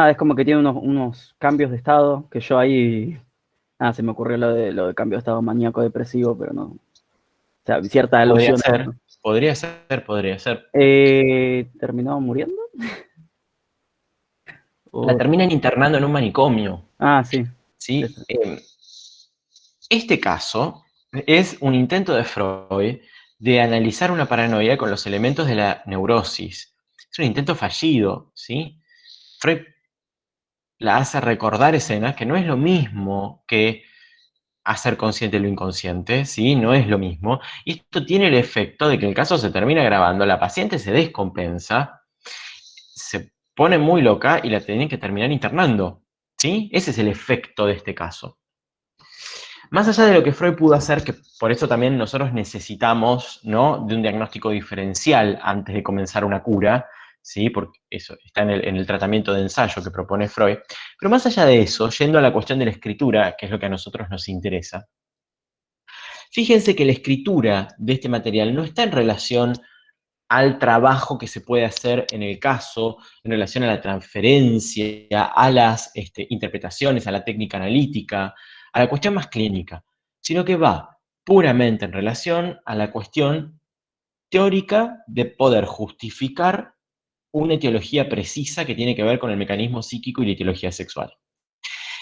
Es como que tiene unos cambios de estado, que yo ahí, se me ocurrió lo de cambio de estado maníaco depresivo, pero no, o sea, cierta Podría alusión a ser, eso. podría ser, podría ser. ¿Terminó muriendo? La O- terminan internando en un manicomio, Sí, ¿sí? eso. Este caso es un intento de Freud de analizar una paranoia con los elementos de la neurosis. Es un intento fallido, ¿sí? Freud la hace recordar escenas que no es lo mismo que hacer consciente lo inconsciente, ¿sí? No es lo mismo. Y esto tiene el efecto de que el caso se termina grabando, la paciente se descompensa, se pone muy loca y la tienen que terminar internando, ¿sí? Ese es el efecto de este caso. Más allá de lo que Freud pudo hacer, que por eso también nosotros necesitamos, ¿no?, de un diagnóstico diferencial antes de comenzar una cura, ¿sí? Porque eso está en el tratamiento de ensayo que propone Freud. Pero más allá de eso, yendo a la cuestión de la escritura, que es lo que a nosotros nos interesa, fíjense que la escritura de este material no está en relación al trabajo que se puede hacer en el caso, en relación a la transferencia, a las interpretaciones, a la técnica analítica, a la cuestión más clínica, sino que va puramente en relación a la cuestión teórica de poder justificar una etiología precisa que tiene que ver con el mecanismo psíquico y la etiología sexual.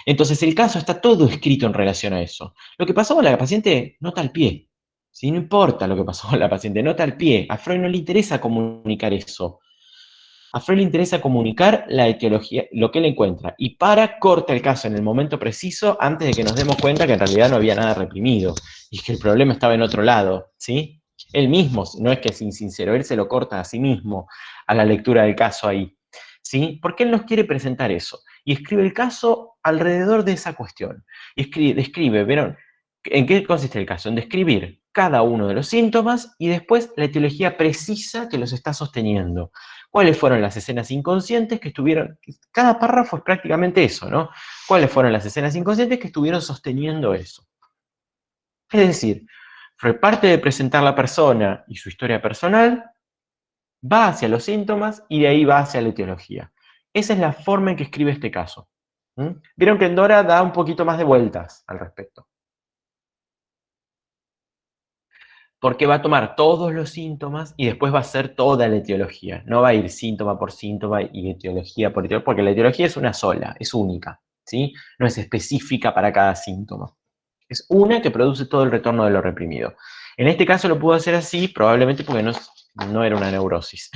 Entonces el caso está todo escrito en relación a eso. Lo que pasó con la paciente nota al pie. ¿Sí? No importa lo que pasó con la paciente, nota al pie. A Freud no le interesa comunicar eso. A Freud le interesa comunicar la etiología, lo que él encuentra. Y corta el caso en el momento preciso antes de que nos demos cuenta que en realidad no había nada reprimido y que el problema estaba en otro lado. ¿Sí? Él mismo, no es que es insincero, él se lo corta a sí mismo a la lectura del caso ahí. ¿Sí? Porque él nos quiere presentar eso. Y escribe el caso alrededor de esa cuestión. Y describe, ¿vieron? ¿En qué consiste el caso? En describir cada uno de los síntomas y después la etiología precisa que los está sosteniendo. ¿Cuáles fueron las escenas inconscientes que estuvieron? Cada párrafo es prácticamente eso, ¿no? ¿Cuáles fueron las escenas inconscientes que estuvieron sosteniendo eso? Es decir, Freud parte de presentar la persona y su historia personal, va hacia los síntomas y de ahí va hacia la etiología. Esa es la forma en que escribe este caso. ¿Mm? Vieron que Endora da un poquito más de vueltas al respecto. Porque va a tomar todos los síntomas y después va a hacer toda la etiología. No va a ir síntoma por síntoma y etiología por etiología, porque la etiología es una sola, es única, ¿sí? No es específica para cada síntoma. Es una que produce todo el retorno de lo reprimido. En este caso lo pudo hacer así, probablemente porque no era una neurosis.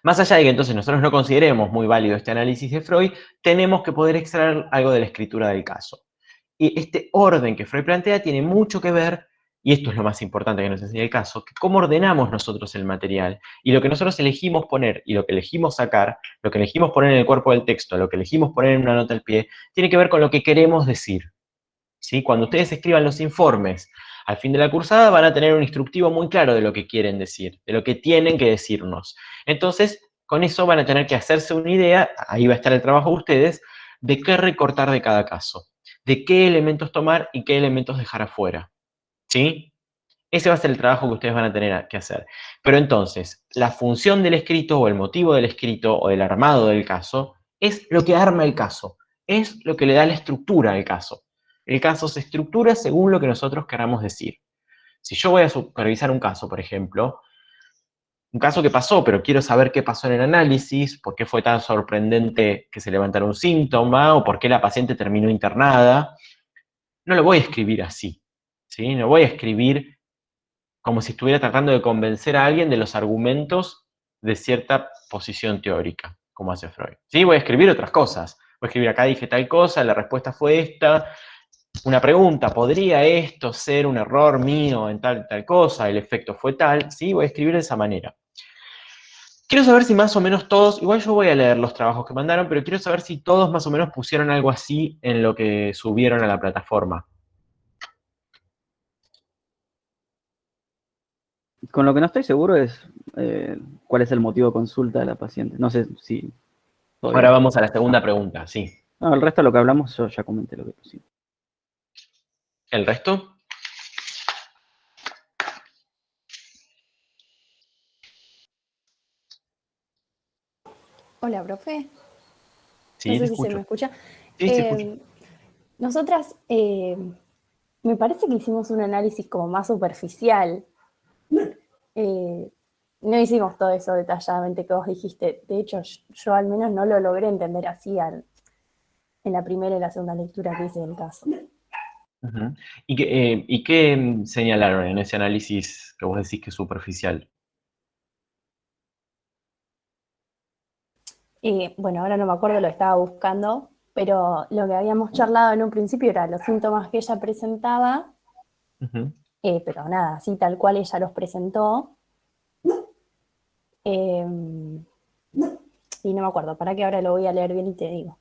Más allá de que entonces nosotros no consideremos muy válido este análisis de Freud, tenemos que poder extraer algo de la escritura del caso. Y este orden que Freud plantea tiene mucho que ver, y esto es lo más importante que nos enseña el caso, que cómo ordenamos nosotros el material. Y lo que nosotros elegimos poner y lo que elegimos sacar, lo que elegimos poner en el cuerpo del texto, lo que elegimos poner en una nota al pie, tiene que ver con lo que queremos decir. ¿Sí? Cuando ustedes escriban los informes al fin de la cursada van a tener un instructivo muy claro de lo que quieren decir, de lo que tienen que decirnos. Entonces, con eso van a tener que hacerse una idea, ahí va a estar el trabajo de ustedes, de qué recortar de cada caso, de qué elementos tomar y qué elementos dejar afuera. ¿Sí? Ese va a ser el trabajo que ustedes van a tener que hacer. Pero entonces, la función del escrito o el motivo del escrito o del armado del caso es lo que arma el caso, es lo que le da la estructura al caso. El caso se estructura según lo que nosotros queramos decir. Si yo voy a supervisar un caso, por ejemplo, un caso que pasó, pero quiero saber qué pasó en el análisis, por qué fue tan sorprendente que se levantara un síntoma o por qué la paciente terminó internada, no lo voy a escribir así. ¿Sí? No voy a escribir como si estuviera tratando de convencer a alguien de los argumentos de cierta posición teórica, como hace Freud. Sí, voy a escribir otras cosas. Voy a escribir acá dije tal cosa, la respuesta fue esta. Una pregunta, ¿podría esto ser un error mío en tal cosa? El efecto fue tal. Sí, voy a escribir de esa manera. Quiero saber si más o menos todos, igual yo voy a leer los trabajos que mandaron, pero quiero saber si todos más o menos pusieron algo así en lo que subieron a la plataforma. Con lo que no estoy seguro es cuál es el motivo de consulta de la paciente. No sé si Ahora todavía. vamos a la segunda pregunta, sí. No, el resto de lo que hablamos yo ya comenté lo que pusimos. ¿El resto? Hola, profe. No Sí, te sé si se me escucho. escucha. Sí, se escucha. Nosotras, me parece que hicimos un análisis como más superficial. Eh, no hicimos todo eso detalladamente que vos dijiste. De hecho, yo al menos no lo logré entender así en la primera y la segunda lectura que hice del caso. Ujú. ¿Y qué señalaron en ese análisis que vos decís que es superficial? Bueno, ahora no me acuerdo, lo estaba buscando, pero lo que habíamos charlado en un principio era los síntomas que ella presentaba, Ujú. pero nada, así tal cual ella los presentó. Eh, y no me acuerdo, para que ahora lo voy a leer bien y te digo.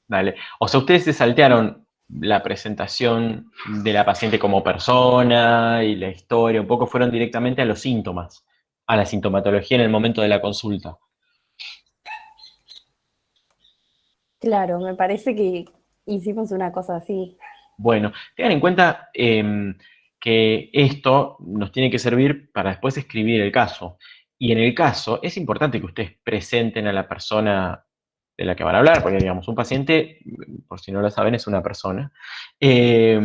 Dale. O sea, ustedes se saltearon la presentación de la paciente como persona y la historia, un poco fueron directamente a los síntomas, a la sintomatología en el momento de la consulta. Claro, me parece que hicimos una cosa así. Bueno, tengan en cuenta que esto nos tiene que servir para después escribir el caso. Y en el caso es importante que ustedes presenten a la persona de la que van a hablar, porque digamos, un paciente, por si no lo saben, es una persona. eh,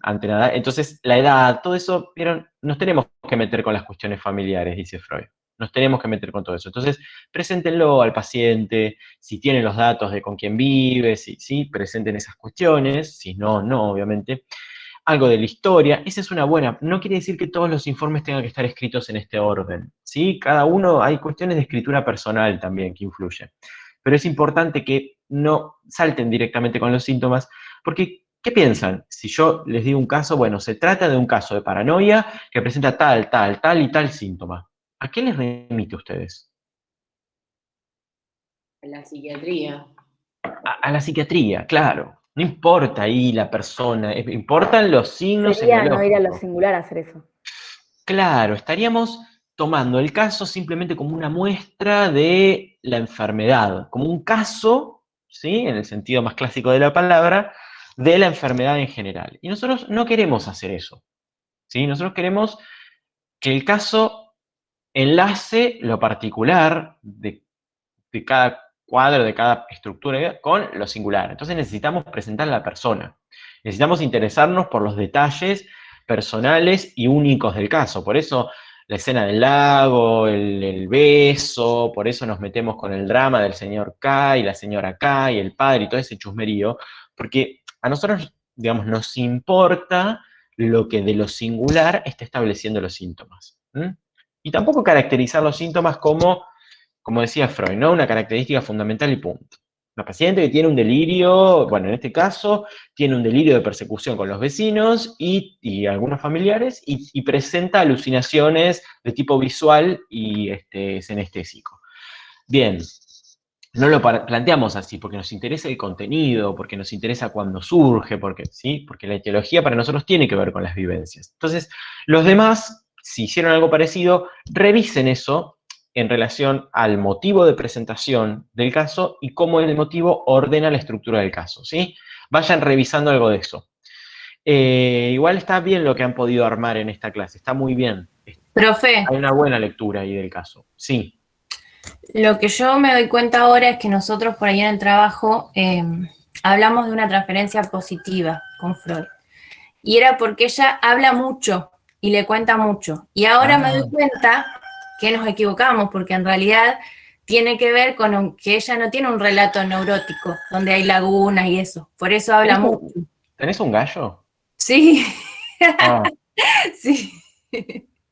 Ante nada, entonces la edad, todo eso, vieron, nos tenemos que meter con las cuestiones familiares, dice Freud. Nos tenemos que meter con todo eso. Entonces, preséntenlo al paciente, si tienen los datos de con quién vive, si sí, presenten esas cuestiones, si no, no, obviamente. Algo de la historia, esa es una buena. No quiere decir que todos los informes tengan que estar escritos en este orden, ¿sí? Cada uno, hay cuestiones de escritura personal también que influyen. Pero es importante que no salten directamente con los síntomas, porque ¿qué piensan? Si yo les digo un caso, bueno, se trata de un caso de paranoia que presenta tal, tal, tal y tal síntoma. ¿A qué les remite a ustedes? La psiquiatría. A la psiquiatría, claro. No importa ahí la persona, importan los signos Sería no ir a lo semiológicos. singular a hacer eso. Claro, estaríamos tomando el caso simplemente como una muestra de la enfermedad, como un caso, ¿sí? En el sentido más clásico de la palabra, de la enfermedad en general. Y nosotros no queremos hacer eso, ¿sí? Nosotros queremos que el caso enlace lo particular de cada cuadro, de cada estructura, con lo singular. Entonces necesitamos presentar a la persona. Necesitamos interesarnos por los detalles personales y únicos del caso. Por eso la escena del lago, el beso, por eso nos metemos con el drama del señor K y la señora K y el padre y todo ese chusmerío, porque a nosotros, digamos, nos importa lo que de lo singular está estableciendo los síntomas. ¿M? Y tampoco caracterizar los síntomas como decía Freud, ¿no? Una característica fundamental y punto. La paciente que tiene un delirio, bueno, en este caso, tiene un delirio de persecución con los vecinos y algunos familiares y presenta alucinaciones de tipo visual y senestésico. Bien, no lo planteamos así porque nos interesa el contenido, porque nos interesa cuándo surge, porque, ¿sí? Porque la etiología para nosotros tiene que ver con las vivencias. Entonces, los demás, si hicieron algo parecido, revisen eso en relación al motivo de presentación del caso y cómo el motivo ordena la estructura del caso, ¿sí? Vayan revisando algo de eso. Igual está bien lo que han podido armar en esta clase, está muy bien. Profe, Hay una buena lectura ahí del caso, sí. lo que yo me doy cuenta ahora es que nosotros por ahí en el trabajo hablamos de una transferencia positiva con Freud. Y era porque ella habla mucho y le cuenta mucho. Y ahora me doy cuenta que nos equivocamos, porque en realidad tiene que ver con que ella no tiene un relato neurótico, donde hay lagunas y eso. Por eso habla mucho. ¿Tenés un gallo? Sí, Ah. sí.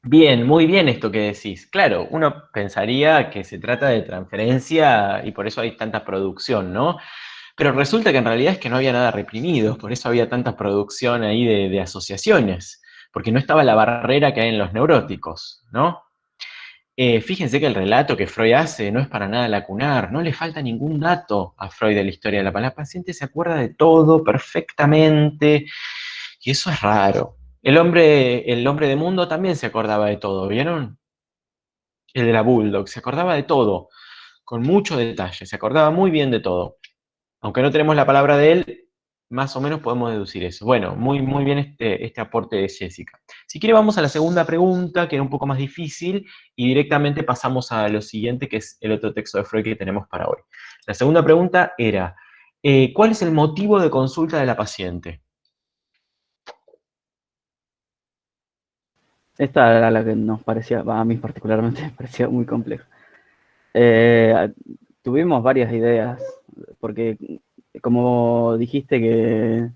Bien, muy bien esto que decís. Claro, uno pensaría que se trata de transferencia y por eso hay tanta producción, ¿no? Pero resulta que en realidad es que no había nada reprimido, por eso había tanta producción ahí de asociaciones, porque no estaba la barrera que hay en los neuróticos, ¿no? Fíjense que el relato que Freud hace no es para nada lacunar, no le falta ningún dato a Freud de la historia de la palabra. El paciente se acuerda de todo perfectamente, y eso es raro. El hombre de mundo también se acordaba de todo, ¿vieron? El de la Bulldog, se acordaba de todo, con mucho detalle, se acordaba muy bien de todo. Aunque no tenemos la palabra de él, más o menos podemos deducir eso. Bueno, muy bien este aporte de Jessica. Si quiere vamos a la segunda pregunta, que era un poco más difícil, y directamente pasamos a lo siguiente, que es el otro texto de Freud que tenemos para hoy. La segunda pregunta era, ¿cuál es el motivo de consulta de la paciente? Esta era la que nos parecía, a mí particularmente me parecía muy compleja. Tuvimos varias ideas, porque como dijiste que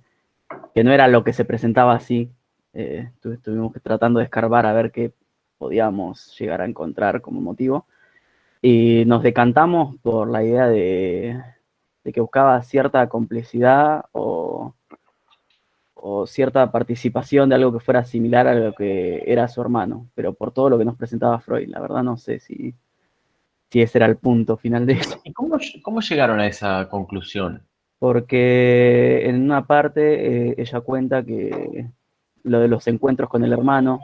no era lo que se presentaba así, estuvimos tratando de escarbar a ver qué podíamos llegar a encontrar como motivo, y nos decantamos por la idea de que buscaba cierta complicidad o cierta participación de algo que fuera similar a lo que era su hermano, pero por todo lo que nos presentaba Freud, la verdad no sé si ese era el punto final de eso. ¿Y cómo llegaron a esa conclusión? Porque en una parte ella cuenta que lo de los encuentros con el hermano,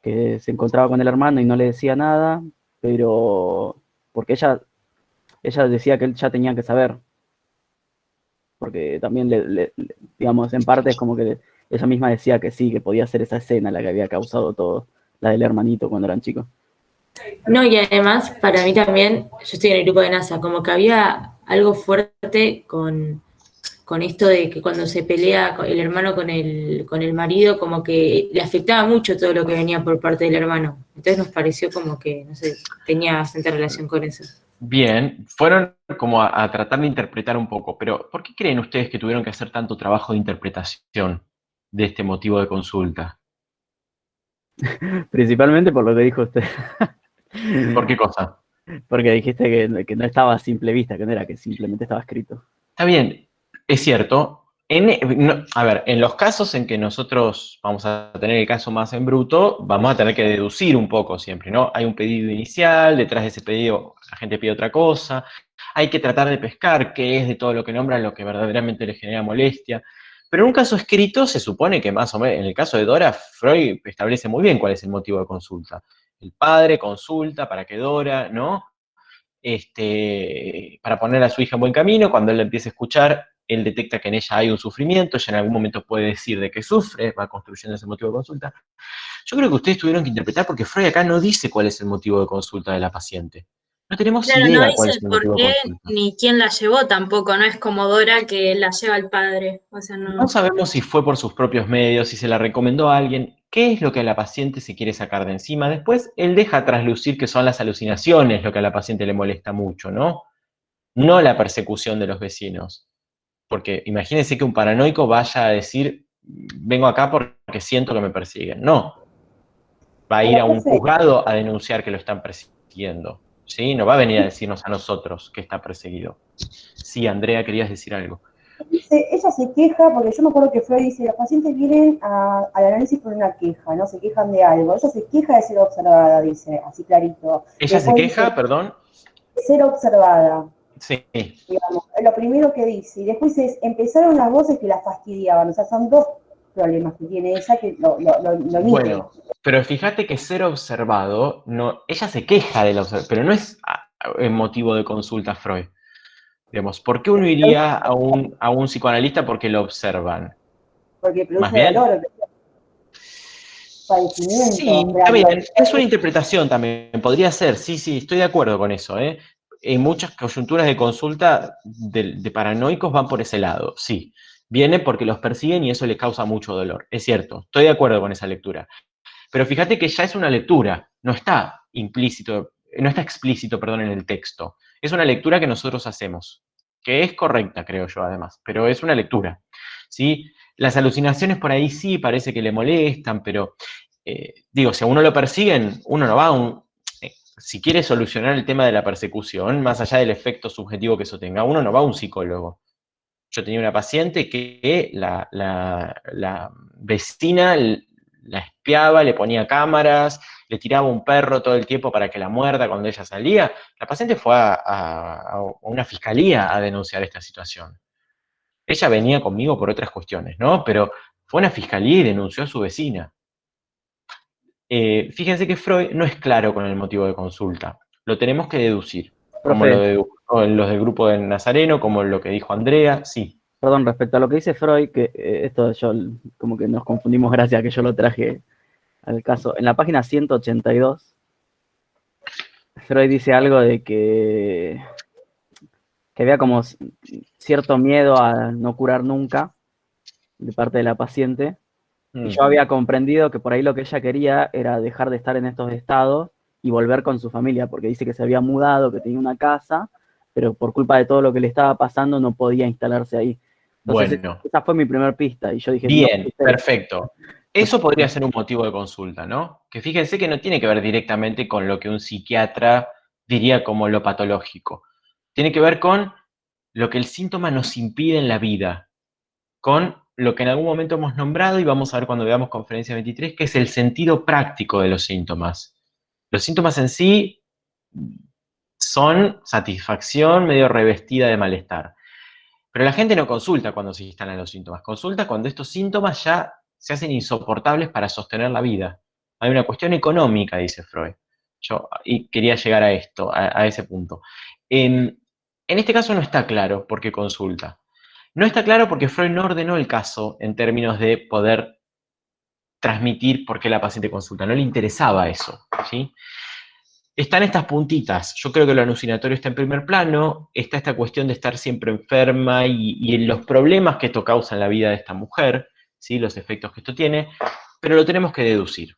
que se encontraba con el hermano y no le decía nada, pero porque ella decía que él ya tenía que saber, porque también digamos, en parte es como que ella misma decía que sí, que podía ser esa escena la que había causado todo, la del hermanito cuando eran chicos. No, y además, para mí también, yo estoy en el grupo de NASA, como que había algo fuerte con esto de que cuando se pelea el hermano con el marido, como que le afectaba mucho todo lo que venía por parte del hermano. Entonces nos pareció como que, no sé, tenía bastante relación con eso. Bien, fueron como a tratar de interpretar un poco, pero ¿por qué creen ustedes que tuvieron que hacer tanto trabajo de interpretación de este motivo de consulta? Principalmente por lo que dijo usted. ¿Por qué cosa? Porque dijiste que no estaba a simple vista, que no era que simplemente estaba escrito. Está bien, es cierto. A ver, en los casos en que nosotros vamos a tener el caso más en bruto, vamos a tener que deducir un poco siempre, ¿no? Hay un pedido inicial, detrás de ese pedido la gente pide otra cosa, hay que tratar de pescar qué es de todo lo que nombran lo que verdaderamente le genera molestia. Pero en un caso escrito se supone que más o menos, en el caso de Dora, Freud establece muy bien cuál es el motivo de consulta. El padre consulta para que Dora, ¿no? Para poner a su hija en buen camino. Cuando él la empieza a escuchar, él detecta que en ella hay un sufrimiento, ella en algún momento puede decir de que sufre, va construyendo ese motivo de consulta. Yo creo que ustedes tuvieron que interpretar porque Freud acá no dice cuál es el motivo de consulta de la paciente. No tenemos Claro, idea no cuál dice es el por motivo de qué consulta. ni quién la llevó tampoco, no es como Dora que la lleva al padre. O sea, No no. sabemos si fue por sus propios medios, si se la recomendó a alguien, qué es lo que a la paciente se quiere sacar de encima. Después, él deja traslucir que son las alucinaciones lo que a la paciente le molesta mucho, ¿no? No la persecución de los vecinos. Porque imagínense que un paranoico vaya a decir, vengo acá porque siento que me persiguen. No, va a ir a un juzgado a denunciar que lo están persiguiendo. ¿Sí? No va a venir a decirnos a nosotros que está perseguido. Sí, Andrea, querías decir algo. Ella se queja, porque yo me acuerdo que Freud dice, los pacientes vienen al análisis con una queja, ¿no? Se quejan de algo. Ella se queja de ser observada, dice, así clarito. ¿Ella se Después queja, dice, perdón? ser observada, Sí. digamos, es lo primero que dice. Y después dice, empezaron las voces que la fastidiaban. O sea, son dos problemas que tiene ella que lo omite. Bueno, pero fíjate que ser observado, no, ella se queja de la observación, pero no es motivo de consulta a Freud. Digamos, ¿por qué uno iría a un psicoanalista porque lo observan? Porque Más produce bien. dolor, padecimiento. Sí, está bien. Es una interpretación también, podría ser, sí, estoy de acuerdo con eso, ¿eh? En muchas coyunturas de consulta de paranoicos van por ese lado, sí. Viene porque los persiguen y eso les causa mucho dolor, es cierto, estoy de acuerdo con esa lectura. Pero fíjate que ya es una lectura, no está explícito, perdón, en el texto. Es una lectura que nosotros hacemos, que es correcta, creo yo, además, pero es una lectura, ¿sí? Las alucinaciones por ahí sí parece que le molestan, pero digo, si a uno lo persiguen, uno no va a si quiere solucionar el tema de la persecución, más allá del efecto subjetivo que eso tenga, uno no va a un psicólogo. Yo tenía una paciente que la vecina la espiaba, le ponía cámaras, le tiraba un perro todo el tiempo para que la muerda cuando ella salía. La paciente fue a una fiscalía a denunciar esta situación. Ella venía conmigo por otras cuestiones, ¿no? Pero fue a una fiscalía y denunció a su vecina. Fíjense que Freud no es claro con el motivo de consulta. Lo tenemos que deducir. Como Profe, los del grupo de Nazareno, como lo que dijo Andrea, sí. Perdón, respecto a lo que dice Freud, que esto yo como que nos confundimos gracias a que yo lo traje al caso. En la página 182, Freud dice algo de que había como cierto miedo a no curar nunca de parte de la paciente. Y yo había comprendido que por ahí lo que ella quería era dejar de estar en estos estados y volver con su familia, porque dice que se había mudado, que tenía una casa, pero por culpa de todo lo que le estaba pasando no podía instalarse ahí. Entonces, Bueno, esa fue mi primer pista y yo dije, no, bien, perfecto. Eso podría ser un motivo de consulta, ¿no? Que fíjense que no tiene que ver directamente con lo que un psiquiatra diría como lo patológico. Tiene que ver con lo que el síntoma nos impide en la vida, con lo que en algún momento hemos nombrado y vamos a ver cuando veamos conferencia 23, que es el sentido práctico de los síntomas. Los síntomas en sí son satisfacción medio revestida de malestar. Pero la gente no consulta cuando se instalan los síntomas, consulta cuando estos síntomas ya se hacen insoportables para sostener la vida. Hay una cuestión económica, dice Freud. Y quería llegar a esto, a ese punto. En este caso no está claro por qué consulta. No está claro porque Freud no ordenó el caso en términos de poder transmitir por qué la paciente consulta. No le interesaba eso, ¿sí? Están estas puntitas. Yo creo que lo alucinatorio está en primer plano. Está esta cuestión de estar siempre enferma y en los problemas que esto causa en la vida de esta mujer, ¿sí? Los efectos que esto tiene, pero lo tenemos que deducir.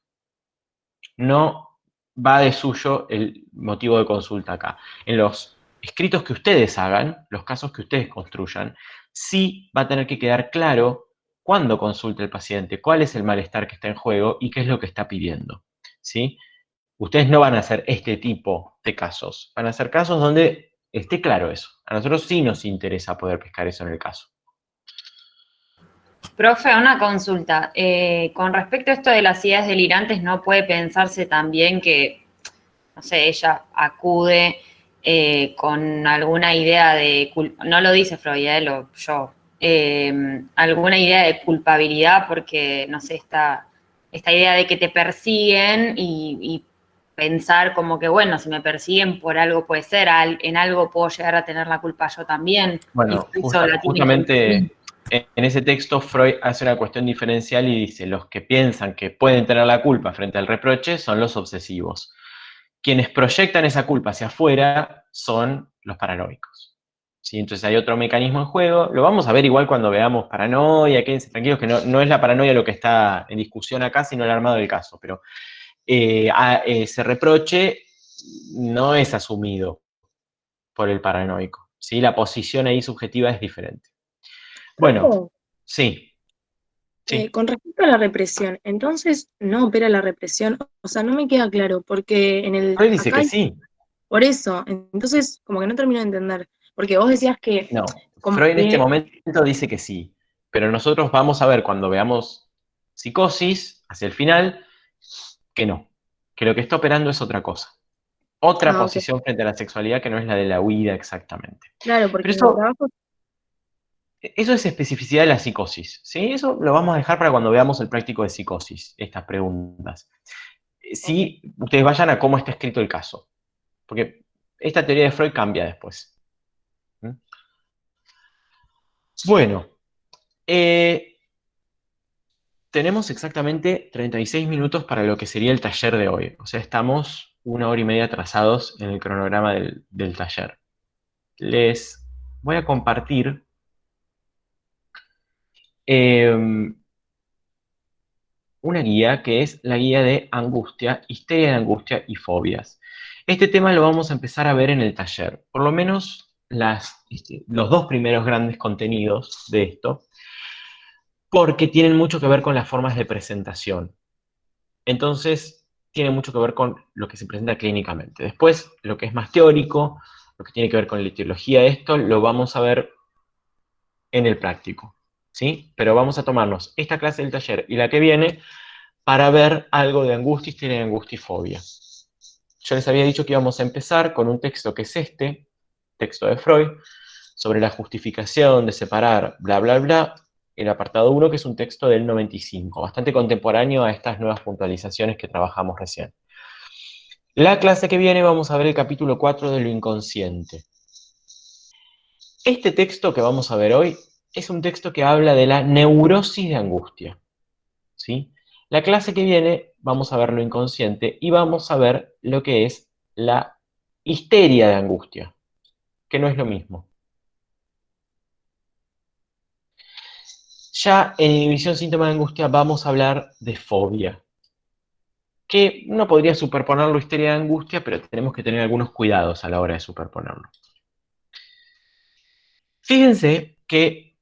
No va de suyo el motivo de consulta acá. En los escritos que ustedes hagan, los casos que ustedes construyan, sí va a tener que quedar claro cuándo consulta el paciente, cuál es el malestar que está en juego y qué es lo que está pidiendo, ¿sí? Ustedes no van a hacer este tipo de casos, van a hacer casos donde esté claro eso. A nosotros sí nos interesa poder pescar eso en el caso. Profe, una consulta. Con respecto a esto de las ideas delirantes, ¿no puede pensarse también que, no sé, ella acude con alguna idea de, no lo dice Freud, alguna idea de culpabilidad porque, no sé, esta idea de que te persiguen y pensar como que, bueno, si me persiguen por algo puede ser, en algo puedo llegar a tener la culpa yo también. Bueno, Y eso la tiene justamente en ese texto Freud hace una cuestión diferencial y dice, los que piensan que pueden tener la culpa frente al reproche son los obsesivos. Quienes proyectan esa culpa hacia afuera son los paranoicos. ¿Sí? Entonces hay otro mecanismo en juego. Lo vamos a ver igual cuando veamos paranoia. Quédense tranquilos que no es la paranoia lo que está en discusión acá, sino el armado del caso. Pero ese reproche no es asumido por el paranoico. ¿Sí? La posición ahí subjetiva es diferente. Bueno, sí. Sí. Con respecto a la represión, entonces no opera la represión, o sea, no me queda claro, porque en el Freud dice acá que sí. por eso, entonces como que no termino de entender, porque vos decías que No, como Freud en este que momento dice que sí, pero nosotros vamos a ver cuando veamos psicosis, hacia el final, que no, que lo que está operando es otra cosa. Otra ok, posición frente a la sexualidad que no es la de la huida exactamente. claro, Pero porque en el trabajo, eso es especificidad de la psicosis, ¿sí? Eso lo vamos a dejar para cuando veamos el práctico de psicosis, estas preguntas. Sí, ustedes vayan a cómo está escrito el caso, porque esta teoría de Freud cambia después. ¿Mm? Bueno, tenemos exactamente 36 minutos para lo que sería el taller de hoy. O sea, estamos 1 hora y media atrasados en el cronograma del taller. Les voy a compartir una guía que es la guía de angustia, histeria de angustia y fobias. Este tema lo vamos a empezar a ver en el taller. Por lo menos los dos primeros grandes contenidos de esto, porque tienen mucho que ver con las formas de presentación. Entonces, tiene mucho que ver con lo que se presenta clínicamente. Después, lo que es más teórico, lo que tiene que ver con la etiología de esto, lo vamos a ver en el práctico, ¿sí? Pero vamos a tomarnos esta clase del taller y la que viene para ver algo de angustia, histeria de angustia y fobia. Yo les había dicho que íbamos a empezar con un texto que es este, texto de Freud, sobre la justificación de separar bla, bla, bla, el apartado 1, que es un texto del 95, bastante contemporáneo a estas nuevas puntualizaciones que trabajamos recién. La clase que viene vamos a ver el capítulo 4 de lo inconsciente. Este texto que vamos a ver hoy es un texto que habla de la neurosis de angustia, ¿sí? La clase que viene vamos a ver lo inconsciente y vamos a ver lo que es la histeria de angustia, que no es lo mismo. Ya en inhibición síntoma de angustia vamos a hablar de fobia, que uno podría superponerlo a histeria de angustia, pero tenemos que tener algunos cuidados a la hora de superponerlo. Fíjense que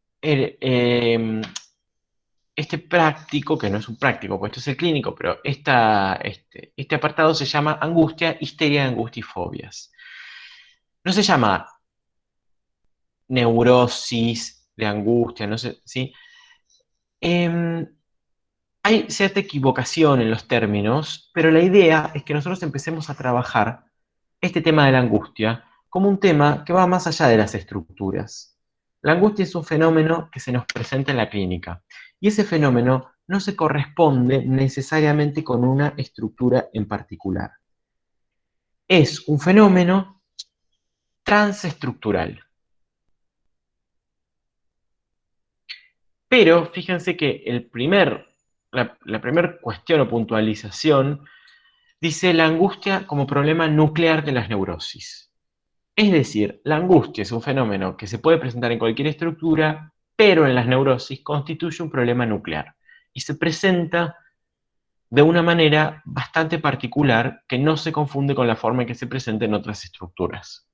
este práctico, que no es un práctico, pues esto es el clínico, pero este apartado se llama angustia, histeria de angustia y fobias. No se llama neurosis de angustia, no sé, ¿sí? Hay cierta equivocación en los términos, pero la idea es que nosotros empecemos a trabajar este tema de la angustia como un tema que va más allá de las estructuras. La angustia es un fenómeno que se nos presenta en la clínica y ese fenómeno no se corresponde necesariamente con una estructura en particular. Es un fenómeno transestructural. Pero fíjense que la primera cuestión o puntualización dice la angustia como problema nuclear de las neurosis. Es decir, la angustia es un fenómeno que se puede presentar en cualquier estructura, pero en las neurosis constituye un problema nuclear y se presenta de una manera bastante particular que no se confunde con la forma en que se presenta en otras estructuras.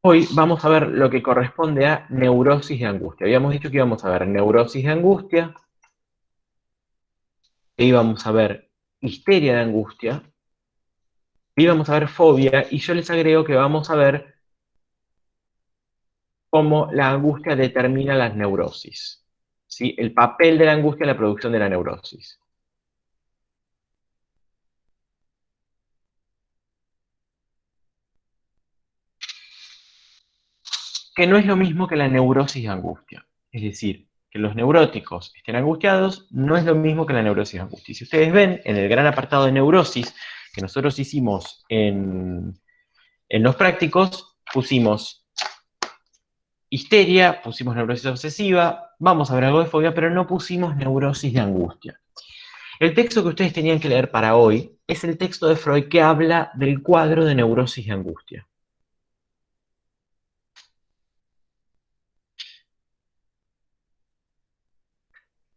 Hoy vamos a ver lo que corresponde a neurosis de angustia. Habíamos dicho que íbamos a ver neurosis de angustia, que íbamos a ver histeria de angustia, íbamos a ver fobia, y yo les agrego que vamos a ver cómo la angustia determina las neurosis, ¿sí? El papel de la angustia en la producción de la neurosis. Que no es lo mismo que la neurosis de angustia. Es decir, que los neuróticos estén angustiados no es lo mismo que la neurosis de angustia. Y si ustedes ven, en el gran apartado de neurosis que nosotros hicimos en los prácticos, pusimos histeria, pusimos neurosis obsesiva, vamos a ver algo de fobia, pero no pusimos neurosis de angustia. El texto que ustedes tenían que leer para hoy es el texto de Freud que habla del cuadro de neurosis de angustia.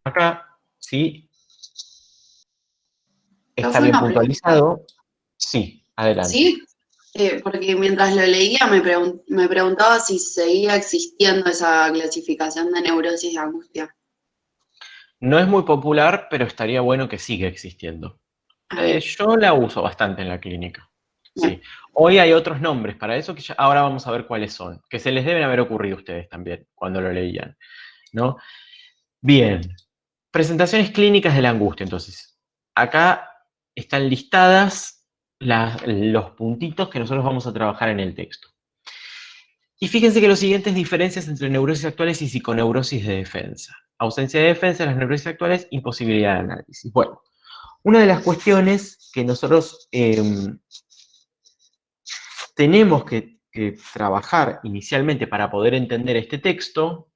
Acá, ¿sí? Está bien puntualizado. Sí, adelante. Sí, porque mientras lo leía me preguntaba si seguía existiendo esa clasificación de neurosis de angustia. No es muy popular, pero estaría bueno que siga existiendo. Yo la uso bastante en la clínica. Sí. Hoy hay otros nombres para eso que ahora vamos a ver cuáles son, que se les deben haber ocurrido a ustedes también cuando lo leían, ¿no? Bien. Presentaciones clínicas de la angustia, entonces. Acá están listadas los puntitos que nosotros vamos a trabajar en el texto. Y fíjense que los siguientes diferencias entre neurosis actuales y psiconeurosis de defensa. Ausencia de defensa de las neurosis actuales, imposibilidad de análisis. Bueno, una de las cuestiones que nosotros tenemos que trabajar inicialmente para poder entender este texto,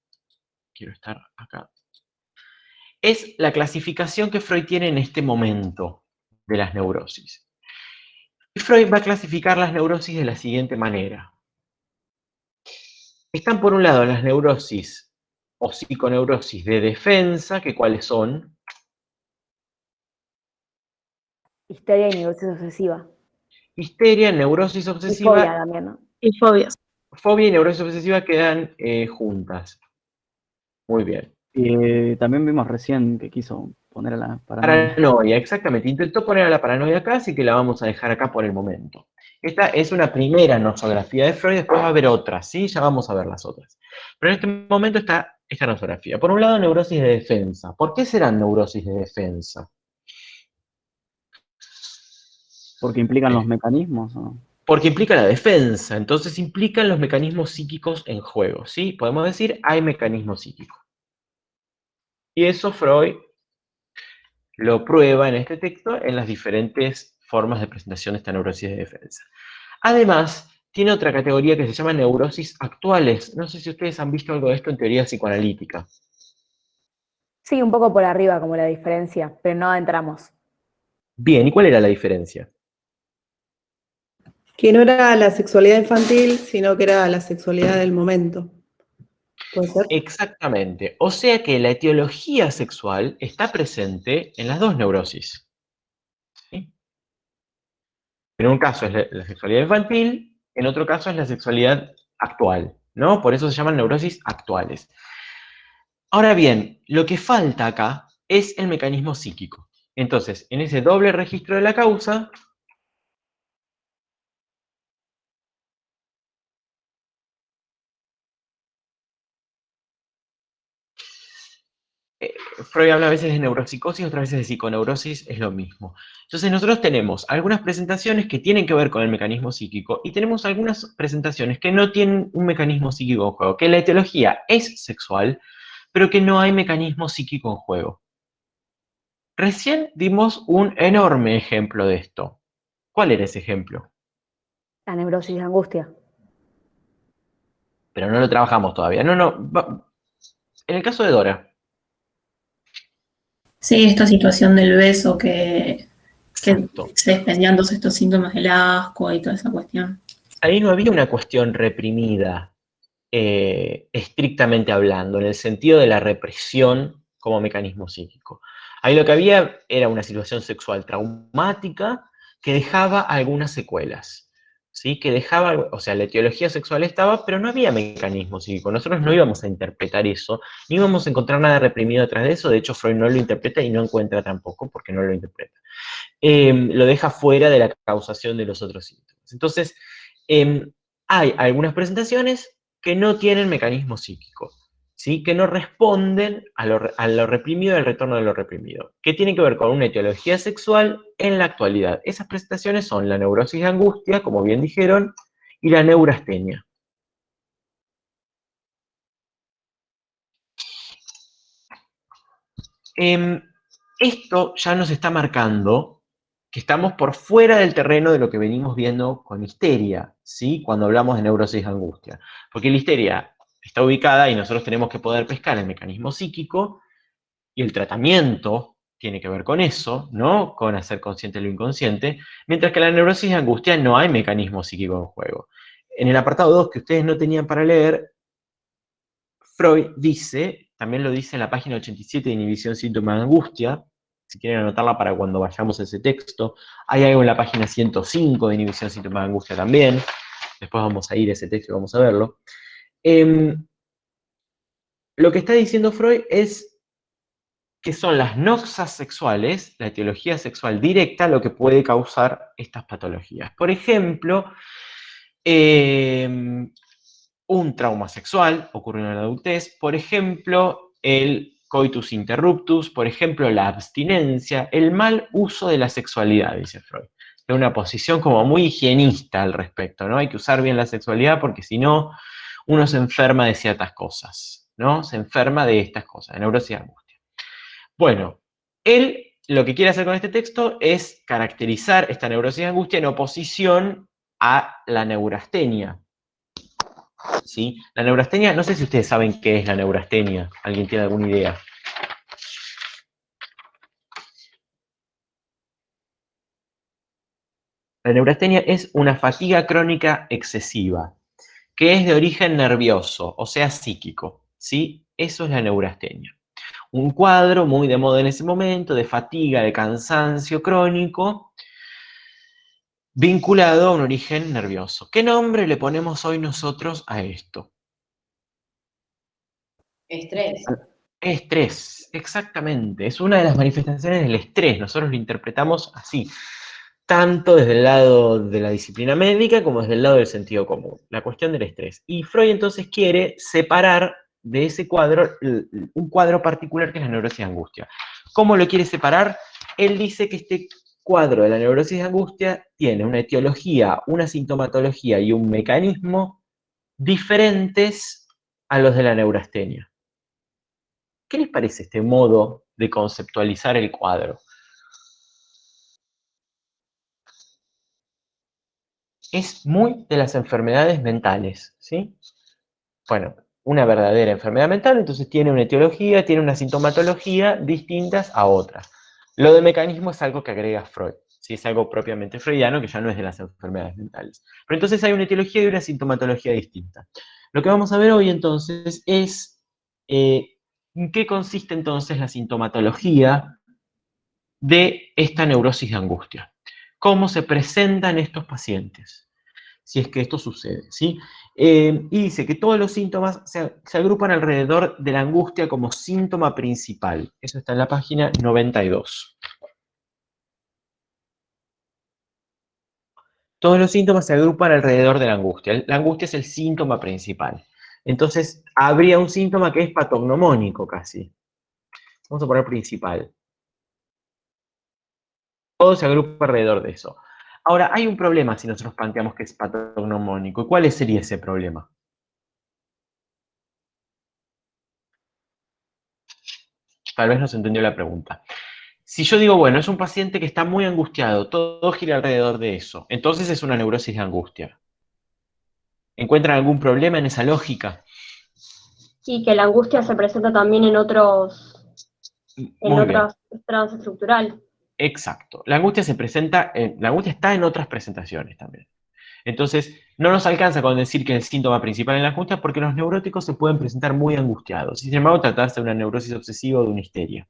quiero estar acá, es la clasificación que Freud tiene en este momento de las neurosis. Y Freud va a clasificar las neurosis de la siguiente manera. Están por un lado las neurosis o psiconeurosis de defensa, que ¿cuáles son? Histeria y neurosis obsesiva. Histeria, neurosis Y obsesiva. fobia también, ¿no? Y fobias. Fobia y neurosis obsesiva quedan juntas. Muy bien. También vimos recién que quiso poner a la paranoia. Paranoia, exactamente. Intentó poner a la paranoia acá, así que la vamos a dejar acá por el momento. Esta es una primera nosografía de Freud, después va a haber otras, ¿sí? Ya vamos a ver las otras. Pero en este momento está esta nosografía. Por un lado, neurosis de defensa. ¿Por qué serán neurosis de defensa? Porque implican los mecanismos, ¿no? Porque implica la defensa, entonces implican los mecanismos psíquicos en juego, ¿sí? Podemos decir, hay mecanismos psíquicos. Y eso Freud lo prueba en este texto en las diferentes formas de presentación de esta neurosis de defensa. Además, tiene otra categoría que se llama neurosis actuales. No sé si ustedes han visto algo de esto en teoría psicoanalítica. Sí, un poco por arriba como la diferencia, pero no entramos. Bien, ¿y cuál era la diferencia? Que no era la sexualidad infantil, sino que era la sexualidad del momento. ¿Puede ser? Exactamente. O sea que la etiología sexual está presente en las dos neurosis. ¿Sí? En un caso es la sexualidad infantil, en otro caso es la sexualidad actual, ¿no? Por eso se llaman neurosis actuales. Ahora bien, lo que falta acá es el mecanismo psíquico. Entonces, en ese doble registro de la causa, Freud habla a veces de neuropsicosis, otras veces de psiconeurosis, es lo mismo. Entonces nosotros tenemos algunas presentaciones que tienen que ver con el mecanismo psíquico y tenemos algunas presentaciones que no tienen un mecanismo psíquico en juego, que la etiología es sexual, pero que no hay mecanismo psíquico en juego. Recién dimos un enorme ejemplo de esto. ¿Cuál era ese ejemplo? La neurosis de angustia. Pero no lo trabajamos todavía. En el caso de Dora. Sí, esta situación del beso que Exacto. se desprendían todos estos síntomas del asco y toda esa cuestión. Ahí no había una cuestión reprimida, estrictamente hablando, en el sentido de la represión como mecanismo psíquico. Ahí lo que había era una situación sexual traumática que dejaba algunas secuelas, ¿sí? Que dejaba, o sea, la etiología sexual estaba, pero no había mecanismo psíquico. Nosotros no íbamos a interpretar eso, ni íbamos a encontrar nada reprimido detrás de eso. De hecho, Freud no lo interpreta y no encuentra tampoco, porque no lo interpreta. Lo deja fuera de la causación de los otros síntomas. Entonces, hay algunas presentaciones que no tienen mecanismo psíquico, ¿sí? Que no responden a lo reprimido, al retorno de lo reprimido, que tienen que ver con una etiología sexual en la actualidad. Esas presentaciones son la neurosis de angustia, como bien dijeron, y la neurastenia. Esto ya nos está marcando que estamos por fuera del terreno de lo que venimos viendo con histeria, ¿sí? Cuando hablamos de neurosis de angustia. Porque la histeria está ubicada y nosotros tenemos que poder pescar el mecanismo psíquico y el tratamiento tiene que ver con eso, ¿no? Con hacer consciente lo inconsciente, mientras que en la neurosis de angustia no hay mecanismo psíquico en juego. En el apartado 2 que ustedes no tenían para leer, Freud dice, también lo dice en la página 87 de Inhibición, Síntoma de Angustia, si quieren anotarla para cuando vayamos a ese texto. Hay algo en la página 105 de Inhibición, Síntoma de Angustia también. Después vamos a ir a ese texto y vamos a verlo. Lo que está diciendo Freud es que son las noxas sexuales, la etiología sexual directa, lo que puede causar estas patologías. Por ejemplo, un trauma sexual ocurrió en la adultez, por ejemplo, el coitus interruptus, por ejemplo, la abstinencia, el mal uso de la sexualidad, dice Freud. De una posición como muy higienista al respecto, ¿no? Hay que usar bien la sexualidad porque si no, uno se enferma de ciertas cosas, ¿no? Se enferma de estas cosas, de neurosis y angustia. Bueno, él lo que quiere hacer con este texto es caracterizar esta neurosis y angustia en oposición a la neurastenia. ¿Sí? La neurastenia, no sé si ustedes saben qué es la neurastenia. ¿Alguien tiene alguna idea? La neurastenia es una fatiga crónica excesiva, que es de origen nervioso, o sea, psíquico, ¿sí? Eso es la neurastenia. Un cuadro muy de moda en ese momento, de fatiga, de cansancio crónico, vinculado a un origen nervioso. ¿Qué nombre le ponemos hoy nosotros a esto? Estrés. Estrés, exactamente. Es una de las manifestaciones del estrés. Nosotros lo interpretamos así, tanto desde el lado de la disciplina médica como desde el lado del sentido común. La cuestión del estrés. Y Freud entonces quiere separar de ese cuadro un cuadro particular que es la neurosis de angustia. ¿Cómo lo quiere separar? Él dice que este cuadro de la neurosis de angustia tiene una etiología, una sintomatología y un mecanismo diferentes a los de la neurastenia. ¿Qué les parece este modo de conceptualizar el cuadro? Es muy de las enfermedades mentales, ¿sí? Bueno, una verdadera enfermedad mental, entonces tiene una etiología, tiene una sintomatología distintas a otras. Lo de mecanismo es algo que agrega Freud, ¿sí? Es algo propiamente freudiano que ya no es de las enfermedades mentales. Pero entonces hay una etiología y una sintomatología distinta. Lo que vamos a ver hoy entonces es en qué consiste entonces la sintomatología de esta neurosis de angustia. Cómo se presentan estos pacientes, si es que esto sucede, ¿sí? Y dice que todos los síntomas se agrupan alrededor de la angustia como síntoma principal. Eso está en la página 92. Todos los síntomas se agrupan alrededor de la angustia. La angustia es el síntoma principal. Entonces, habría un síntoma que es patognomónico casi. Vamos a poner principal. Todo se agrupa alrededor de eso. Ahora, hay un problema si nosotros planteamos que es patognomónico. ¿Y cuál sería ese problema? Tal vez no se entendió la pregunta. Si yo digo, bueno, es un paciente que está muy angustiado, todo gira alrededor de eso, entonces es una neurosis de angustia. ¿Encuentran algún problema en esa lógica? Y que la angustia se presenta también en Muy bien, otros estados estructurales. exacto. La angustia se presenta, la angustia está en otras presentaciones también. Entonces, no nos alcanza con decir que el síntoma principal es la angustia porque los neuróticos se pueden presentar muy angustiados. Sin embargo, tratarse de una neurosis obsesiva o de una histeria.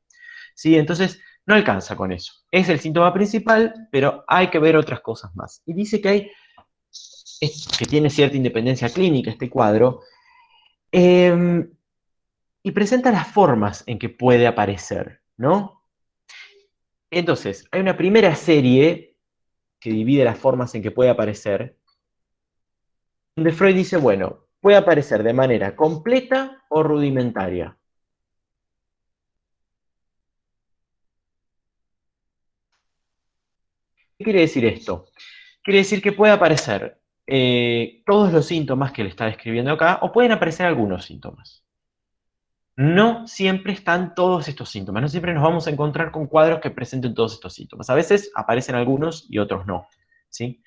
¿Sí? Entonces, no alcanza con eso. Es el síntoma principal, pero hay que ver otras cosas más. Y dice que que tiene cierta independencia clínica este cuadro, y presenta las formas en que puede aparecer, ¿no? Entonces, hay una primera serie que divide las formas en que puede aparecer, donde Freud dice, bueno, puede aparecer de manera completa o rudimentaria. ¿Qué quiere decir esto? Quiere decir que puede aparecer todos los síntomas que le está describiendo acá, o pueden aparecer algunos síntomas. No siempre están todos estos síntomas, no siempre nos vamos a encontrar con cuadros que presenten todos estos síntomas. A veces aparecen algunos y otros no, ¿sí?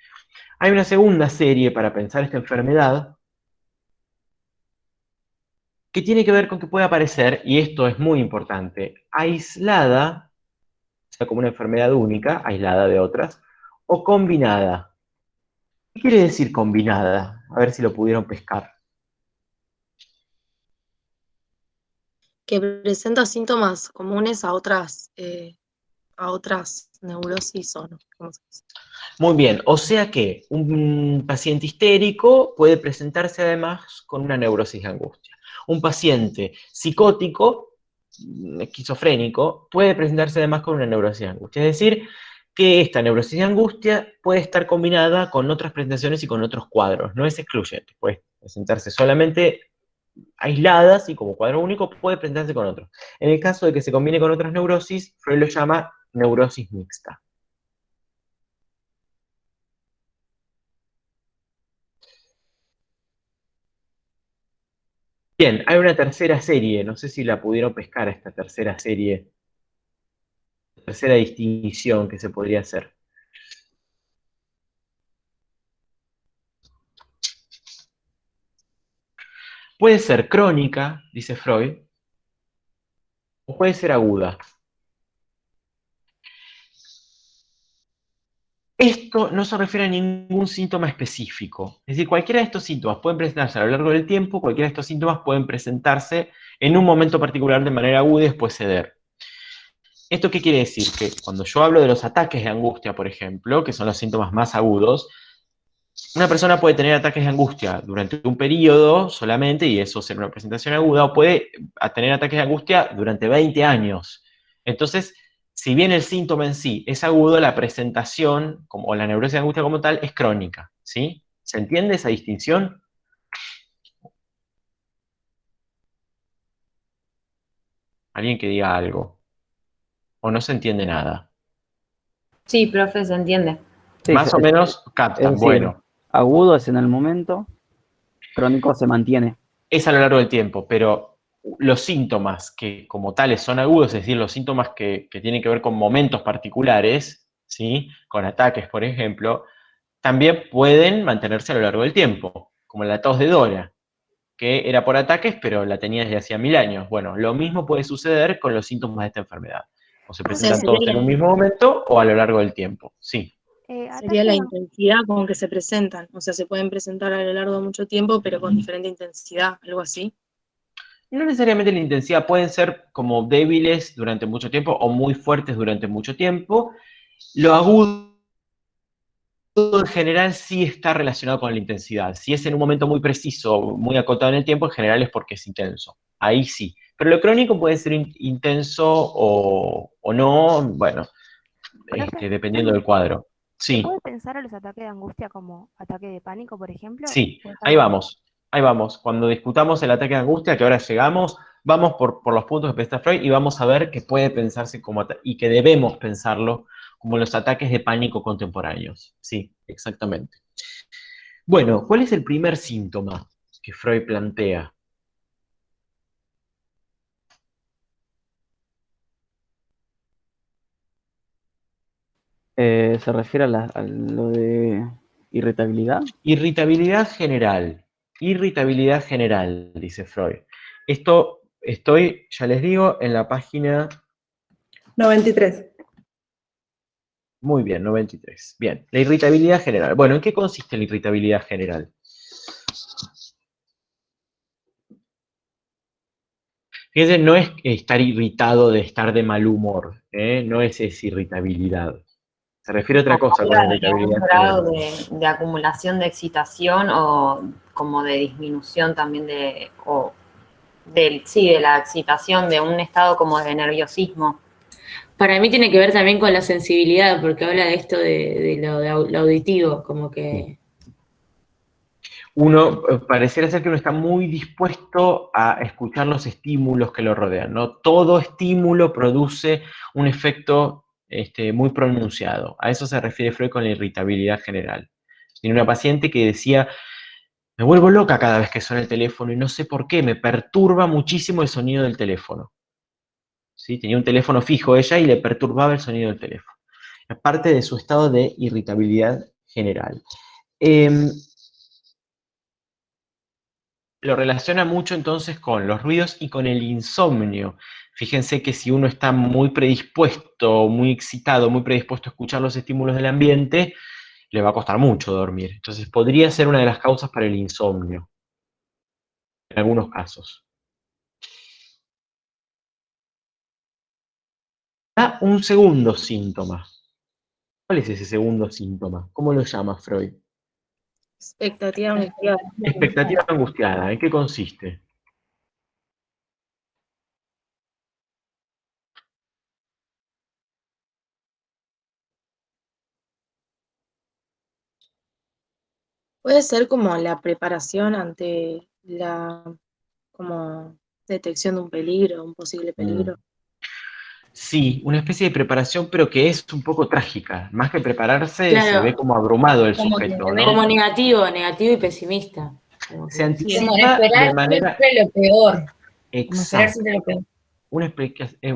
Hay una segunda serie para pensar esta enfermedad que tiene que ver con que puede aparecer, y esto es muy importante, aislada, o sea, como una enfermedad única, aislada de otras, o combinada. ¿Qué quiere decir combinada? A ver si lo pudieron pescar. Que presenta síntomas comunes a otras neurosis o no. ¿Cómo se dice? Muy bien, o sea que un paciente histérico puede presentarse además con una neurosis de angustia. Un paciente psicótico, esquizofrénico, puede presentarse además con una neurosis de angustia. Es decir, que esta neurosis de angustia puede estar combinada con otras presentaciones y con otros cuadros, no es excluyente, puede presentarse solamente aisladas y como cuadro único puede presentarse con otros. En el caso de que se combine con otras neurosis, Freud lo llama neurosis mixta. Bien, hay una tercera serie, no sé si la pudieron pescar esta tercera serie, tercera distinción que se podría hacer. Puede ser crónica, dice Freud, o puede ser aguda. Esto no se refiere a ningún síntoma específico. Es decir, cualquiera de estos síntomas pueden presentarse a lo largo del tiempo, cualquiera de estos síntomas pueden presentarse en un momento particular de manera aguda y después ceder. ¿Esto qué quiere decir? Que cuando yo hablo de los ataques de angustia, por ejemplo, que son los síntomas más agudos, una persona puede tener ataques de angustia durante un periodo solamente, y eso ser una presentación aguda, o puede tener ataques de angustia durante 20 años. Entonces, si bien el síntoma en sí es agudo, la presentación, o la neurosis de angustia como tal, es crónica, ¿sí? ¿Se entiende esa distinción? Alguien que diga algo. O no se entiende nada. Sí, profe, se entiende. Sí, Más o menos es captan, decir, bueno. agudo es en el momento, crónico se mantiene. Es a lo largo del tiempo, pero los síntomas que como tales son agudos, es decir, los síntomas que tienen que ver con momentos particulares, ¿sí? Con ataques, por ejemplo, también pueden mantenerse a lo largo del tiempo, como la tos de Dora, que era por ataques, pero la tenía desde hacía 1000 años. Bueno, lo mismo puede suceder con los síntomas de esta enfermedad. O se O sea, presentan todos en un mismo momento o a lo largo del tiempo. Sí. sería la intensidad con que se presentan. O sea, se pueden presentar a lo largo de mucho tiempo, pero con diferente intensidad, algo así. No necesariamente la intensidad, pueden ser como débiles durante mucho tiempo o muy fuertes durante mucho tiempo. Lo agudo en general sí está relacionado con la intensidad. Si es en un momento muy preciso, muy acotado en el tiempo, en general es porque es intenso. Ahí sí. Pero lo crónico puede ser intenso o no, bueno, Profe, dependiendo del cuadro. ¿se Sí, puede pensar a los ataques de angustia como ataque de pánico, por ejemplo? sí, ¿O es ahí algo más? vamos, ahí vamos. Cuando discutamos el ataque de angustia, que ahora llegamos, vamos por los puntos que presenta Freud y vamos a ver que puede pensarse como, y que debemos pensarlo como los ataques de pánico contemporáneos. Sí, exactamente. Bueno, ¿cuál es el primer síntoma que Freud plantea? ¿Se refiere a lo de irritabilidad? Irritabilidad general, dice Freud. Esto estoy, ya les digo, en la página 93. muy bien, 93. Bien, la irritabilidad general. Bueno, ¿en qué consiste la irritabilidad general? Fíjense, no es estar irritado de estar de mal humor, ¿eh? No es esa irritabilidad. Se refiere a otra cosa con la Habla de un irritabilidad grado general. de acumulación de excitación o como de disminución también sí, de la excitación, de un estado como de nerviosismo. Para mí tiene que ver también con la sensibilidad, porque habla de esto de lo auditivo, como que... Uno pareciera ser que uno está muy dispuesto a escuchar los estímulos que lo rodean, ¿no? Todo estímulo produce un efecto muy pronunciado. A eso se refiere Freud con la irritabilidad general. Tiene una paciente que decía, me vuelvo loca cada vez que suena el teléfono y no sé por qué, me perturba muchísimo el sonido del teléfono. ¿Sí? Tenía un teléfono fijo ella y le perturbaba el sonido del teléfono. Es parte de su estado de irritabilidad general. Lo relaciona mucho entonces con los ruidos y con el insomnio. Fíjense que si uno está muy predispuesto, muy excitado, muy predispuesto a escuchar los estímulos del ambiente, le va a costar mucho dormir. Entonces podría ser una de las causas para el insomnio, en algunos casos. Da un segundo síntoma. ¿Cuál es ese segundo síntoma? ¿Cómo lo llama Freud? Expectativa angustiada. Expectativa angustiada. ¿En qué consiste? Puede ser como la preparación ante la como detección de un peligro, un posible peligro. Sí, una especie de preparación, pero que es un poco trágica. Más que prepararse, se ve Claro, como abrumado el como, sujeto, ¿no? como negativo y pesimista. Como Se que... anticipa Como esperar de manera siempre lo peor. Como esperar exacta. siempre lo peor.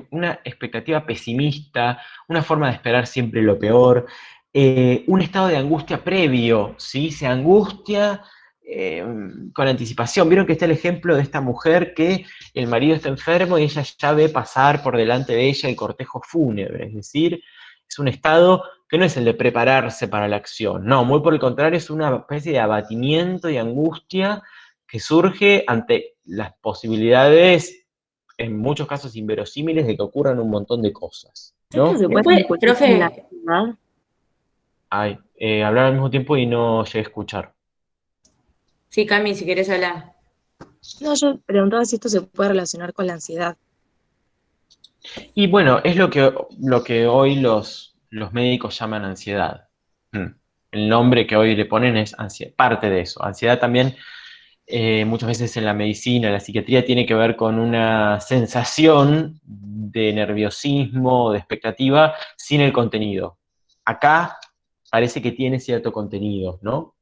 Una expectativa pesimista, una forma de esperar siempre lo peor, un estado de angustia previo, ¿sí? Se angustia con anticipación. Vieron que está el ejemplo de esta mujer que el marido está enfermo y ella ya ve pasar por delante de ella el cortejo fúnebre, es decir, es un estado que no es el de prepararse para la acción, no, muy por el contrario, es una especie de abatimiento y angustia que surge ante las posibilidades en muchos casos inverosímiles de que ocurran un montón de cosas, ¿Esto ¿no? se puede Después, transmitir en la profe, actividad? Ay, hablar al mismo tiempo y no llegué a escuchar. sí, Cami, si querés hablar. No, yo preguntaba si esto se puede relacionar con la ansiedad. Y bueno, es lo que hoy los médicos llaman ansiedad. El nombre que hoy le ponen es ansiedad, parte de eso. Ansiedad también, muchas veces en la medicina, en la psiquiatría, tiene que ver con una sensación de nerviosismo, de expectativa, sin el contenido. acá parece que tiene cierto contenido, ¿no?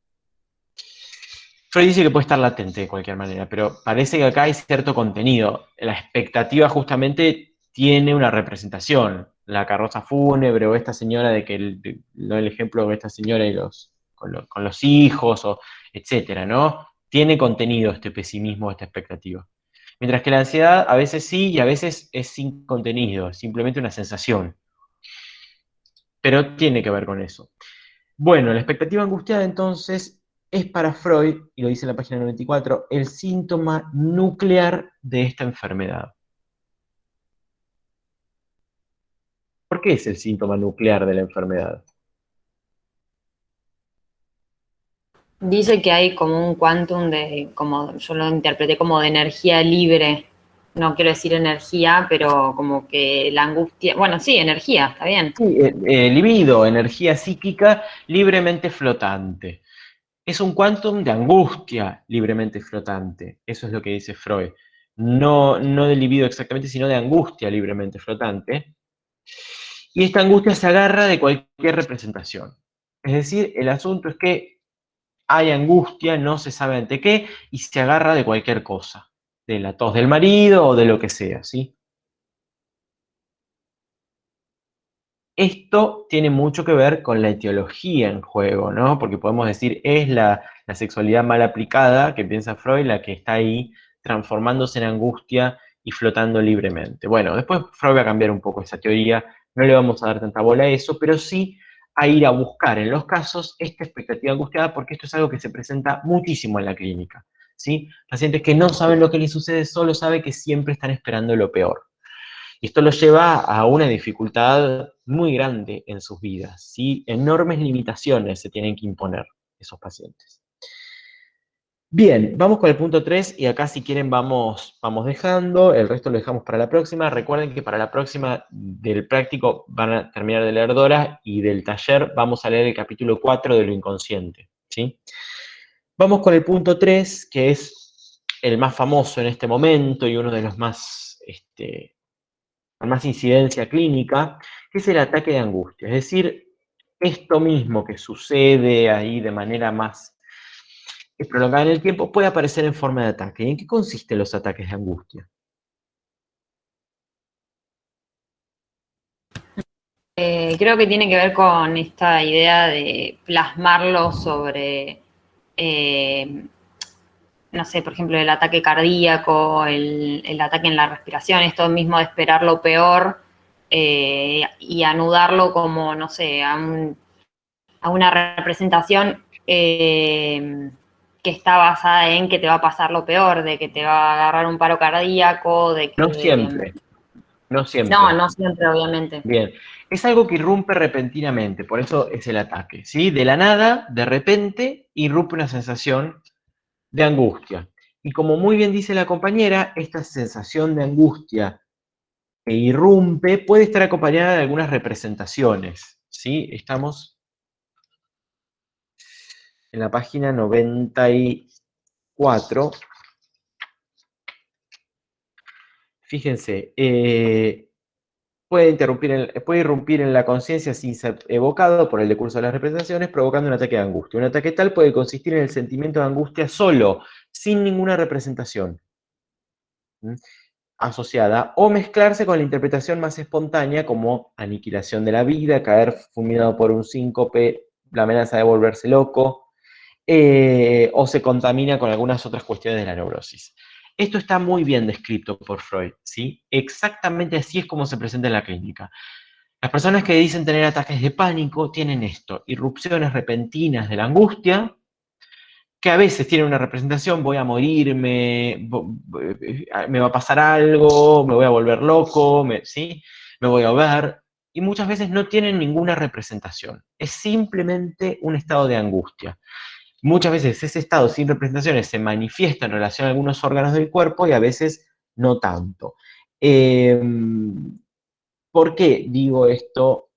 Freud dice que puede estar latente de cualquier manera, pero parece que acá hay cierto contenido. La expectativa justamente tiene una representación. La carroza fúnebre o esta señora el ejemplo de esta señora y con los hijos, etcétera, ¿no? Tiene contenido este pesimismo, esta expectativa. Mientras que la ansiedad a veces sí y a veces es sin contenido, es simplemente una sensación. Pero tiene que ver con eso. Bueno, la expectativa angustiada entonces es para Freud, y lo dice en la página 94, el síntoma nuclear de esta enfermedad. ¿Por qué es el síntoma nuclear de la enfermedad? Dice que hay como un quantum de, como yo lo interpreté como de energía libre. No quiero decir energía, pero como que la angustia, bueno, sí, energía, está bien. Sí, libido, energía psíquica libremente flotante. Es un quantum de angustia libremente flotante. Eso es lo que dice Freud. No de libido exactamente, sino de angustia libremente flotante. Y esta angustia se agarra de cualquier representación. Es decir, el asunto es que hay angustia, no se sabe ante qué, y se agarra de cualquier cosa. De la tos del marido o de lo que sea, ¿sí? Esto tiene mucho que ver con la etiología en juego, ¿no? Porque podemos decir, es la sexualidad mal aplicada, que piensa Freud, la que está ahí transformándose en angustia y flotando libremente. Bueno, después Freud va a cambiar un poco esa teoría, no le vamos a dar tanta bola a eso, pero sí a ir a buscar en los casos esta expectativa angustiada, porque esto es algo que se presenta muchísimo en la clínica, ¿sí? Pacientes que no saben lo que les sucede, solo saben que siempre están esperando lo peor. Y esto los lleva a una dificultad muy grande en sus vidas, ¿sí? Enormes limitaciones se tienen que imponer esos pacientes. Bien, vamos con el punto 3 y acá si quieren vamos dejando, el resto lo dejamos para la próxima. Recuerden que para la próxima del práctico van a terminar de leer Dora y del taller vamos a leer el capítulo 4 de lo inconsciente, ¿sí? Vamos con el punto 3, que es el más famoso en este momento y uno de los más con más incidencia clínica, que es el ataque de angustia. Es decir, esto mismo que sucede ahí de manera más prolongada en el tiempo puede aparecer en forma de ataque. ¿Y en qué consisten los ataques de angustia? Creo que tiene que ver con esta idea de plasmarlo sobre, no sé, por ejemplo, el ataque cardíaco, el ataque en la respiración, esto mismo de esperar lo peor y anudarlo como, no sé, a una representación que está basada en que te va a pasar lo peor, de que te va a agarrar un paro cardíaco, de que... No siempre. No siempre. No siempre, obviamente. Bien. Es algo que irrumpe repentinamente, por eso es el ataque, ¿sí? De la nada, de repente, irrumpe una sensación de angustia. Y como muy bien dice la compañera, esta sensación de angustia que irrumpe puede estar acompañada de algunas representaciones, ¿sí? Estamos en la página 94. Fíjense, puede irrumpir en la conciencia sin ser evocado por el decurso de las representaciones, provocando un ataque de angustia. Un ataque tal puede consistir en el sentimiento de angustia solo, sin ninguna representación asociada, o mezclarse con la interpretación más espontánea como aniquilación de la vida, caer fulminado por un síncope, la amenaza de volverse loco, o se contamina con algunas otras cuestiones de la neurosis. Esto está muy bien descrito por Freud, ¿sí? Exactamente así es como se presenta en la clínica. Las personas que dicen tener ataques de pánico tienen esto, irrupciones repentinas de la angustia, que a veces tienen una representación, voy a morirme, me va a pasar algo, me voy a volver loco, ¿sí? Me voy a ahogar, y muchas veces no tienen ninguna representación. Es simplemente un estado de angustia. Muchas veces ese estado sin representaciones se manifiesta en relación a algunos órganos del cuerpo y a veces no tanto. ¿Por qué digo esto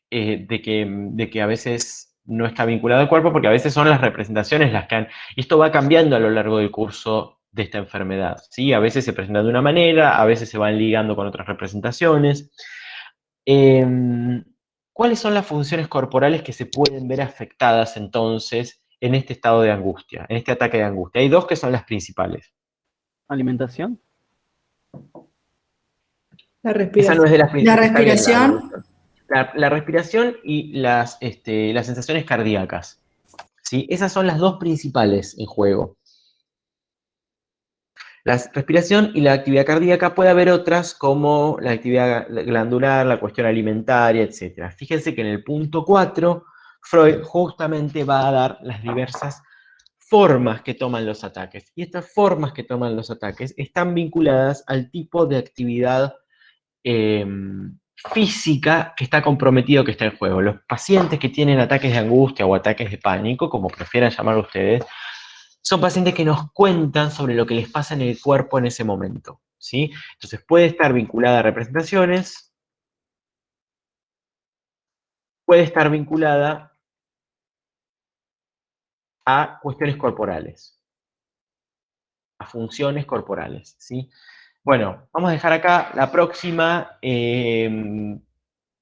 de que a veces no está vinculado al cuerpo? Porque a veces son las representaciones las que han... Y esto va cambiando a lo largo del curso de esta enfermedad, ¿sí? A veces se presenta de una manera, a veces se van ligando con otras representaciones. ¿Cuáles son las funciones corporales que se pueden ver afectadas entonces en este estado de angustia, en este ataque de angustia? Hay dos que son las principales. ¿Alimentación? La Esa respiración. no es de las La principales. Está bien, respiración, la respiración y las sensaciones cardíacas. ¿Sí? Esas son las dos principales en juego. La respiración y la actividad cardíaca. Puede haber otras como la actividad glandular, la cuestión alimentaria, etc. Fíjense que en el punto 4, Freud justamente va a dar las diversas formas que toman los ataques. Y estas formas que toman los ataques están vinculadas al tipo de actividad física que está comprometido, que está en juego. Los pacientes que tienen ataques de angustia o ataques de pánico, como prefieran llamarlo ustedes, son pacientes que nos cuentan sobre lo que les pasa en el cuerpo en ese momento, ¿sí? Entonces puede estar vinculada a representaciones, puede estar vinculada a cuestiones corporales, a funciones corporales, ¿sí? Bueno, vamos a dejar acá la próxima.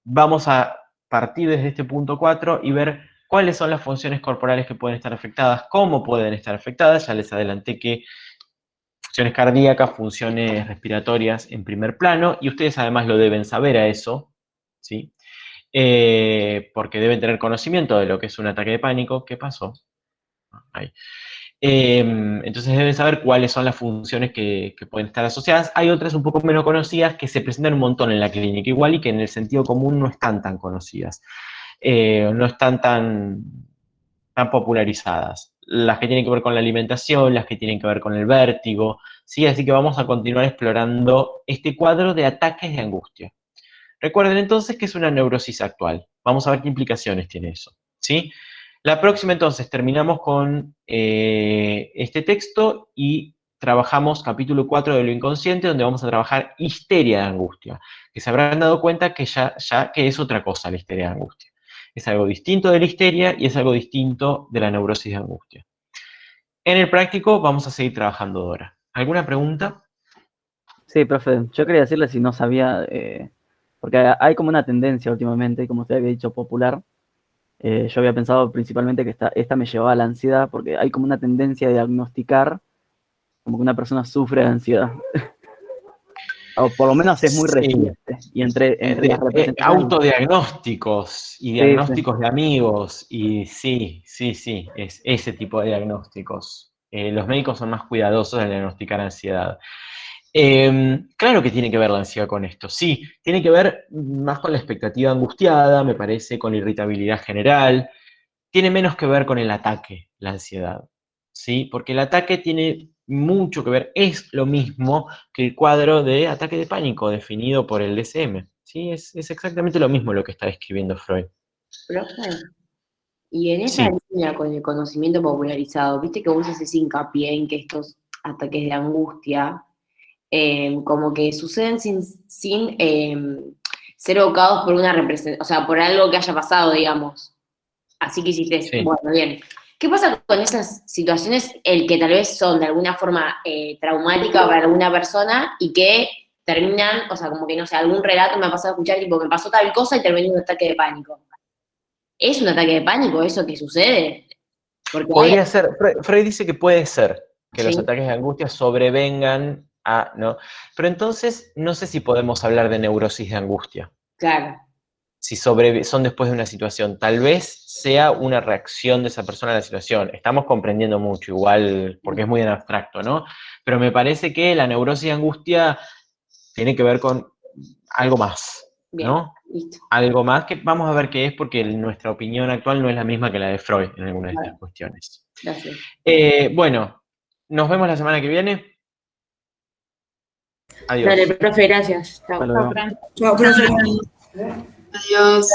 Vamos a partir desde este punto 4 y ver cuáles son las funciones corporales que pueden estar afectadas, cómo pueden estar afectadas. Ya les adelanté que funciones cardíacas, funciones respiratorias en primer plano, y ustedes además lo deben saber a eso, ¿sí? Porque deben tener conocimiento de lo que es un ataque de pánico. ¿Qué pasó? Ahí. Entonces deben saber cuáles son las funciones que pueden estar asociadas. Hay otras un poco menos conocidas que se presentan un montón en la clínica igual y que en el sentido común no están tan conocidas, no están tan popularizadas. Las que tienen que ver con la alimentación, las que tienen que ver con el vértigo, ¿sí? Así que vamos a continuar explorando este cuadro de ataques de angustia. Recuerden entonces que es una neurosis actual. Vamos a ver qué implicaciones tiene eso, ¿sí? La próxima entonces terminamos con este texto y trabajamos capítulo 4 de lo inconsciente, donde vamos a trabajar histeria de angustia, que se habrán dado cuenta que ya que es otra cosa la histeria de angustia. Es algo distinto de la histeria y es algo distinto de la neurosis de angustia. En el práctico vamos a seguir trabajando ahora. ¿Alguna pregunta? Sí, profe, yo quería decirle si no sabía, porque hay como una tendencia últimamente, como usted había dicho, popular. Yo había pensado principalmente que esta me llevaba a la ansiedad, porque hay como una tendencia de diagnosticar como que una persona sufre de ansiedad. O por lo menos es muy Sí. reciente. Y entre las representaciones... Autodiagnósticos y Sí, diagnósticos de amigos, y sí, es ese tipo de diagnósticos. Los médicos son más cuidadosos en diagnosticar ansiedad. Claro que tiene que ver la ansiedad con esto, sí, tiene que ver más con la expectativa angustiada, me parece, con la irritabilidad general, tiene menos que ver con el ataque, la ansiedad, ¿sí? Porque el ataque tiene mucho que ver, es lo mismo que el cuadro de ataque de pánico definido por el DSM, ¿sí? Es exactamente lo mismo lo que está describiendo Freud. Profe, y en esa Sí. línea con el conocimiento popularizado, viste que vos haces hincapié en que estos ataques de angustia como que suceden sin ser evocados por una representación, o sea, por algo que haya pasado, digamos. Así que hiciste, Sí. bueno, bien. ¿Qué pasa con esas situaciones, el que tal vez son de alguna forma traumáticas para alguna persona y que terminan, o sea, como que no sé, algún relato me ha pasado a escuchar, tipo, me pasó tal cosa y terminé en un ataque de pánico? ¿Es un ataque de pánico eso que sucede? Porque Podría ser, Freud dice que puede ser que los Sí. ataques de angustia sobrevengan a, ¿no? Pero entonces no sé si podemos hablar de neurosis de angustia. Claro. Si son después de una situación. Tal vez sea una reacción de esa persona a la situación. Estamos comprendiendo mucho, igual, porque es muy en abstracto, ¿no? Pero me parece que la neurosis de angustia tiene que ver con algo más, Bien, ¿no? listo. Algo más que vamos a ver qué es, porque nuestra opinión actual no es la misma que la de Freud en algunas de estas cuestiones. Gracias. Bueno, nos vemos la semana que viene. Adiós. Dale, profe, gracias. Chao. Hasta luego. chao, profe. Adiós.